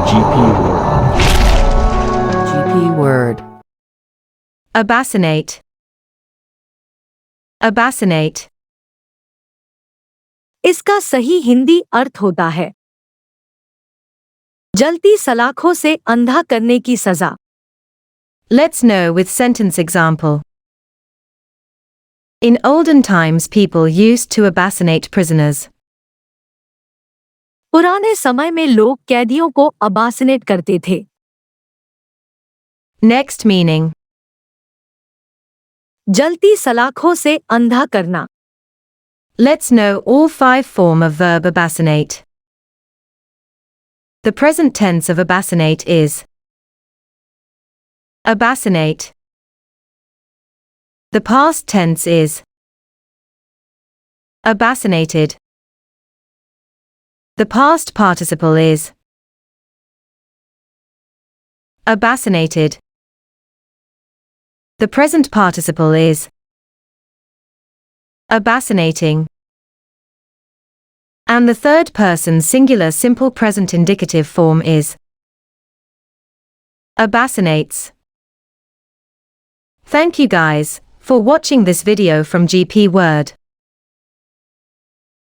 GP word. GP word. Abacinate. Abacinate. इसका सही हिंदी अर्थ होता है जलती सलाखों से अंधा करने की सजा। Let's know with sentence example. In olden times people used to abacinate prisoners. पुराने समय में लोग कैदियों को अबासिनेट करते थे। Next meaning. जलती सलाखों से अंधा करना। Let's know all 5 form of verb abacinate. The present tense of abacinate is abacinate. The past tense is abacinated. The past participle is abacinated. The present participle is abacinating. And the third person singular simple present indicative form is abacinates. Thank you guys for watching this video from GP Word.